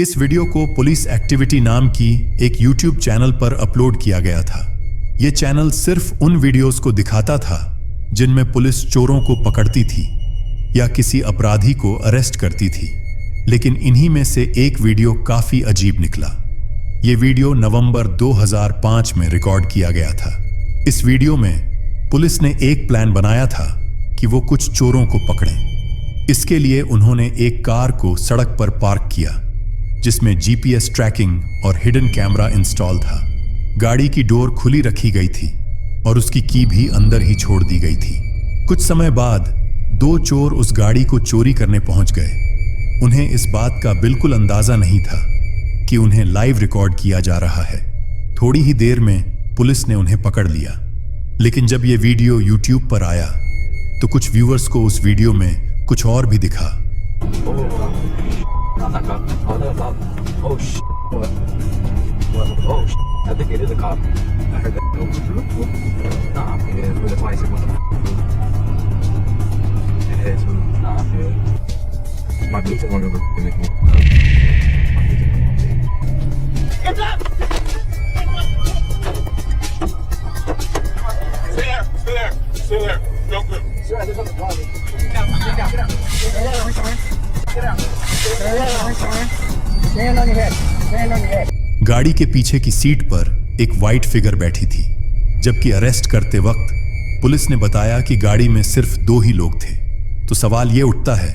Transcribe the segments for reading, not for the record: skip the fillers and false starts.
इस वीडियो को police activity नाम की एक यूट्यूब चैनल पर अपलोड किया गया था। यह चैनल सिर्फ उन वीडियोस को दिखाता था जिनमें पुलिस चोरों को पकड़ती थी या किसी अपराधी को अरेस्ट करती थी, लेकिन इन्हीं में से एक वीडियो काफी अजीब निकला। यह वीडियो नवंबर 2005 में रिकॉर्ड किया गया था। इस वीडियो में पुलिस ने एक प्लान बनाया था कि वो कुछ चोरों को पकड़ें। इसके लिए उन्होंने एक कार को सड़क पर पार्क किया जिसमें जीपीएस ट्रैकिंग और हिडन कैमरा इंस्टॉल था। गाड़ी की डोर खुली रखी गई थी और उसकी की भी अंदर ही छोड़ दी गई थी। कुछ समय बाद दो चोर उस गाड़ी को चोरी करने पहुंच गए। उन्हें इस बात का बिल्कुल अंदाजा नहीं था कि उन्हें लाइव रिकॉर्ड किया जा रहा है। थोड़ी ही देर में पुलिस ने उन्हें पकड़ लिया, लेकिन जब यह वीडियो यूट्यूब पर आया तो कुछ व्यूअर्स को उस वीडियो में कुछ और भी दिखा। I think it is a cop. I heard that. Nah, it is. That's why I said, what the f***? It is. Nah, dude. My boots are going to make me. Get up! Stay there. Stay there. Stay there. Don't move. Sir, there's nothing wrong. Get down. Get down. Get down. Get down. Stand on your head. Stand on your head. गाड़ी के पीछे की seat पर एक white figure बैठी थी, जबकि arrest करते वक्त पुलिस ने बताया कि गाड़ी में सिर्फ दो ही लोग थे। तो सवाल यह उठता है,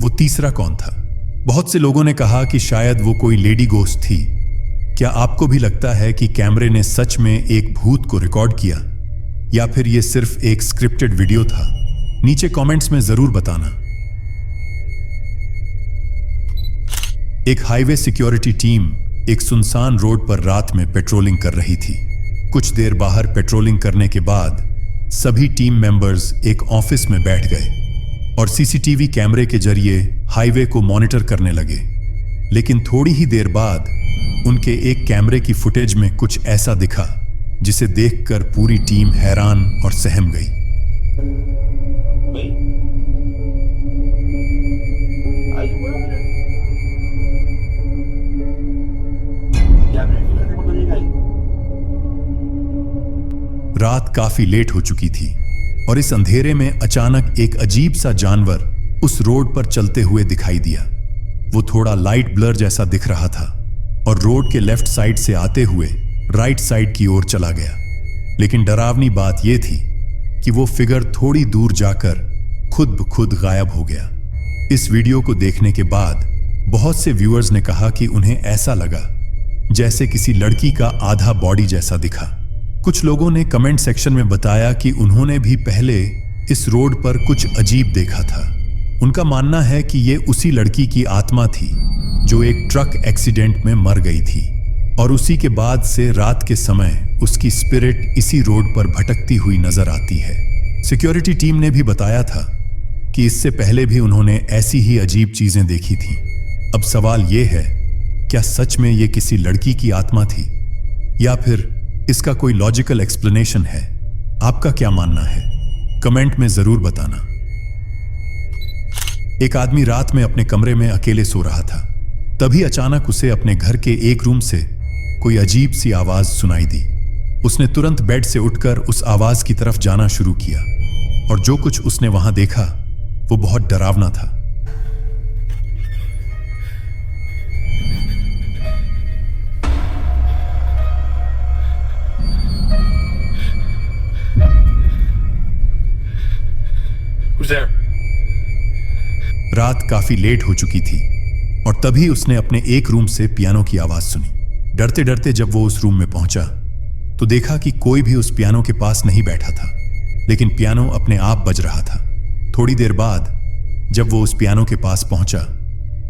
वो तीसरा कौन था? बहुत से लोगों ने कहा कि शायद वो कोई लेडी गोस्ट थी। क्या आपको भी लगता है कि कैमरे ने सच में एक भूत को रिकॉर्ड किया, या फिर यह सिर्फ एक स्क्रिप्टेड वीडियो था? नीचे कमेंट्स में जरूर बताना। एक हाईवे सिक्योरिटी टीम एक सुनसान रोड पर रात में पेट्रोलिंग कर रही थी। कुछ देर बाहर पेट्रोलिंग करने के बाद सभी टीम मेंबर्स एक ऑफिस में बैठ गए और सीसीटीवी कैमरे के जरिए हाईवे को मॉनिटर करने लगे। लेकिन थोड़ी ही देर बाद उनके एक कैमरे की फुटेज में कुछ ऐसा दिखा जिसे देखकर पूरी टीम हैरान और सहम गई। रात काफी लेट हो चुकी थी और इस अंधेरे में अचानक एक अजीब सा जानवर उस रोड पर चलते हुए दिखाई दिया। वो थोड़ा लाइट ब्लर जैसा दिख रहा था और रोड के लेफ्ट साइड से आते हुए राइट साइड की ओर चला गया। लेकिन डरावनी बात यह थी कि वो फिगर थोड़ी दूर जाकर खुद ब खुद गायब हो गया। इस वीडियो को देखने के बाद बहुत से व्यूअर्स ने कहा कि उन्हें ऐसा लगा जैसे किसी लड़की का आधा बॉडी जैसा दिखा। कुछ लोगों ने कमेंट सेक्शन में बताया कि उन्होंने भी पहले इस रोड पर कुछ अजीब देखा था। उनका मानना है कि ये उसी लड़की की आत्मा थी जो एक ट्रक एक्सीडेंट में मर गई थी और उसी के बाद से रात के समय उसकी स्पिरिट इसी रोड पर भटकती हुई नजर आती है। सिक्योरिटी टीम ने भी बताया था कि इससे पहले भी उन्होंने ऐसी ही अजीब चीजें देखी थी। अब सवाल यह है, क्या सच में ये किसी लड़की की आत्मा थी या फिर इसका कोई लॉजिकल एक्सप्लेनेशन है? आपका क्या मानना है? कमेंट में जरूर बताना। एक आदमी रात में अपने कमरे में अकेले सो रहा था। तभी अचानक उसे अपने घर के एक रूम से कोई अजीब सी आवाज सुनाई दी। उसने तुरंत बेड से उठकर उस आवाज की तरफ जाना शुरू किया और जो कुछ उसने वहां देखा वो बहुत डरावना था। रात काफी लेट हो चुकी थी और तभी उसने अपने एक रूम से पियानो की आवाज सुनी। डरते डरते जब वो उस रूम में पहुंचा तो देखा कि कोई भी उस पियानो के पास नहीं बैठा था, लेकिन पियानो अपने आप बज रहा था। थोड़ी देर बाद जब वो उस पियानो के पास पहुंचा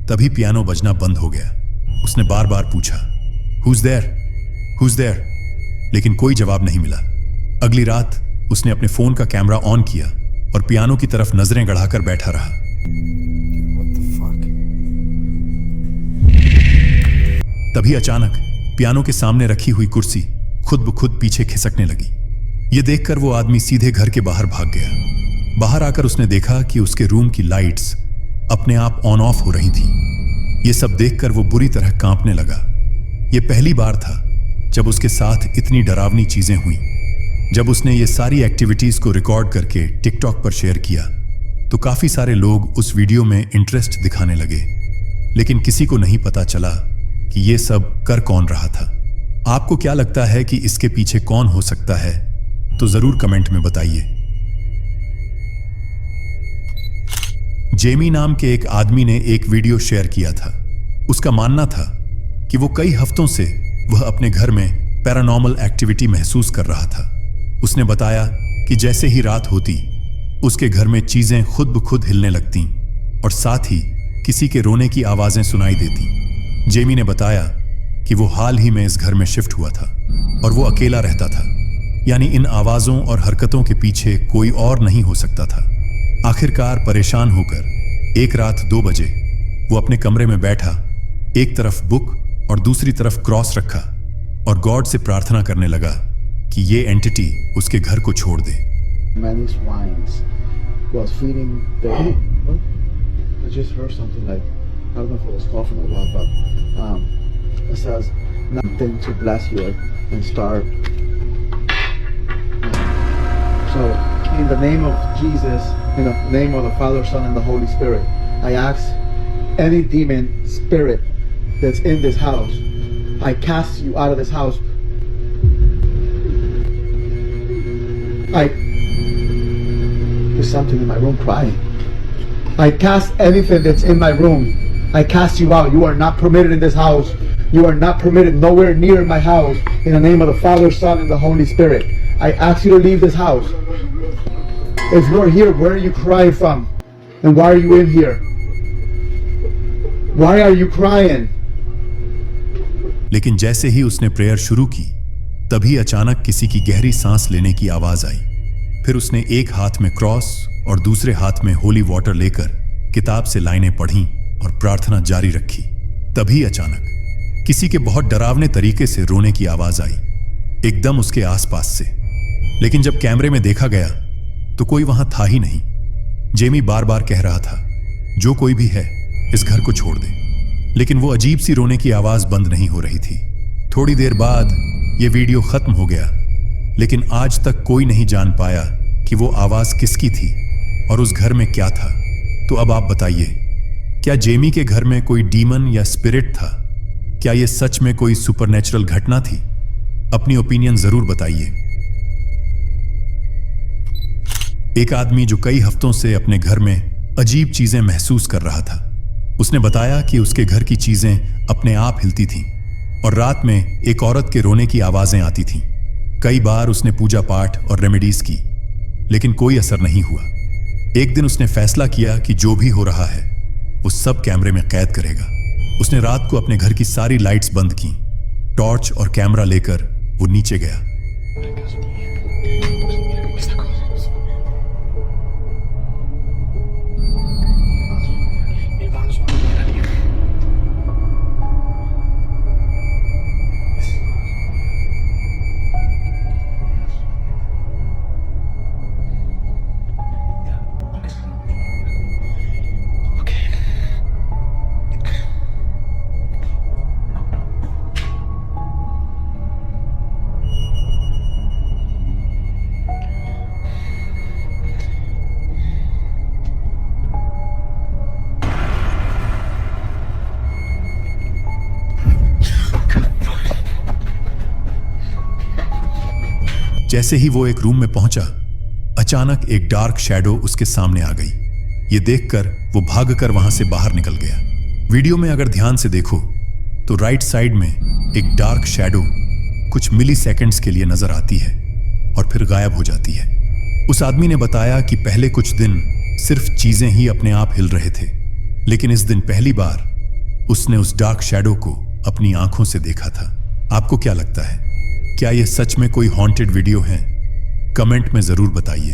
तभी पियानो बजना बंद हो गया। उसने बार बार पूछा, "Who's there? Who's there?" लेकिन कोई जवाब नहीं मिला। अगली रात उसने अपने फोन का कैमरा ऑन किया और पियानो की तरफ नजरें गड़ाकर बैठा रहा। तभी अचानक पियानो के सामने रखी हुई कुर्सी खुद ब खुद पीछे खिसकने लगी। यह देखकर वो आदमी सीधे घर के बाहर भाग गया। बाहर आकर उसने देखा कि उसके रूम की लाइट्स अपने आप ऑन ऑफ हो रही थी। ये सब देखकर वो बुरी तरह कांपने लगा। ये पहली बार था जब उसके साथ इतनी डरावनी चीजें हुई। जब उसने ये सारी एक्टिविटीज को रिकॉर्ड करके टिकटॉक पर शेयर किया तो काफी सारे लोग उस वीडियो में इंटरेस्ट दिखाने लगे, लेकिन किसी को नहीं पता चला कि ये सब कर कौन रहा था। आपको क्या लगता है कि इसके पीछे कौन हो सकता है? तो जरूर कमेंट में बताइए। जेमी नाम के एक आदमी ने एक वीडियो शेयर किया था। उसका मानना था कि वो कई हफ्तों से वह अपने घर में पैरानॉर्मल एक्टिविटी महसूस कर रहा था। उसने बताया कि जैसे ही रात होती उसके घर में चीजें खुद ब खुद हिलने लगती और साथ ही किसी के रोने की आवाजें सुनाई देती। जेमी ने बताया कि वो हाल ही में इस घर में शिफ्ट हुआ था और वो अकेला रहता था, यानी इन आवाजों और हरकतों के पीछे कोई और नहीं हो सकता था। आखिरकार परेशान होकर एक रात 2 बजे वो अपने कमरे में बैठा, एक तरफ बुक और दूसरी तरफ क्रॉस रखा और गॉड से प्रार्थना करने लगा कि ये एंटिटी उसके घर को छोड़ दे। Many swines was feeding the I just heard something like, I don't know if it was coughing or what, but it says nothing to bless you and start. So in the name of Jesus, in the name of the Father, Son, and the Holy Spirit, I ask any demon spirit that's in this house, I cast you out of this house. There's something in my room crying. I cast anything that's in my room. I cast you out. You are not permitted in this house. You are not permitted nowhere near my house. In the name of the Father, Son, and the Holy Spirit, I ask you to leave this house. If you're here, where are you crying from? And why are you in here? Why are you crying? लेकिन जैसे ही उसने prayer शुरू की तभी अचानक किसी की गहरी सांस लेने की आवाज आई। फिर उसने एक हाथ में क्रॉस और दूसरे हाथ में होली वाटर लेकर किताब से लाइनें पढ़ीं और प्रार्थना जारी रखी। तभी अचानक किसी के बहुत डरावने तरीके से रोने की आवाज आई, एकदम उसके आसपास से। लेकिन जब कैमरे में देखा गया तो कोई वहां था ही नहीं। जेमी बार बार कह रहा था, जो कोई भी है इस घर को छोड़ दे, लेकिन वो अजीब सी रोने की आवाज बंद नहीं हो रही थी। थोड़ी देर बाद ये वीडियो खत्म हो गया, लेकिन आज तक कोई नहीं जान पाया कि वो आवाज किसकी थी और उस घर में क्या था। तो अब आप बताइए, क्या जेमी के घर में कोई डीमन या स्पिरिट था? क्या ये सच में कोई सुपरनेचुरल घटना थी? अपनी ओपिनियन जरूर बताइए। एक आदमी जो कई हफ्तों से अपने घर में अजीब चीजें महसूस कर रहा था, उसने बताया कि उसके घर की चीजें अपने आप हिलती थीं और रात में एक औरत के रोने की आवाजें आती थीं। कई बार उसने पूजा पाठ और रेमेडीज की, लेकिन कोई असर नहीं हुआ। एक दिन उसने फैसला किया कि जो भी हो रहा है वो सब कैमरे में कैद करेगा। उसने रात को अपने घर की सारी लाइट्स बंद की, टॉर्च और कैमरा लेकर वो नीचे गया। जैसे ही वो एक रूम में पहुंचा, अचानक एक डार्क शैडो उसके सामने आ गई। ये देखकर वो भागकर वहां से बाहर निकल गया। वीडियो में अगर ध्यान से देखो तो राइट साइड में एक डार्क शैडो कुछ मिली सेकेंड्स के लिए नजर आती है और फिर गायब हो जाती है। उस आदमी ने बताया कि पहले कुछ दिन सिर्फ चीजें ही अपने आप हिल रहे थे, लेकिन इस दिन पहली बार उसने उस डार्क शैडो को अपनी आंखों से देखा था। आपको क्या लगता है, क्या यह सच में कोई हॉन्टेड वीडियो है? कमेंट में जरूर बताइए।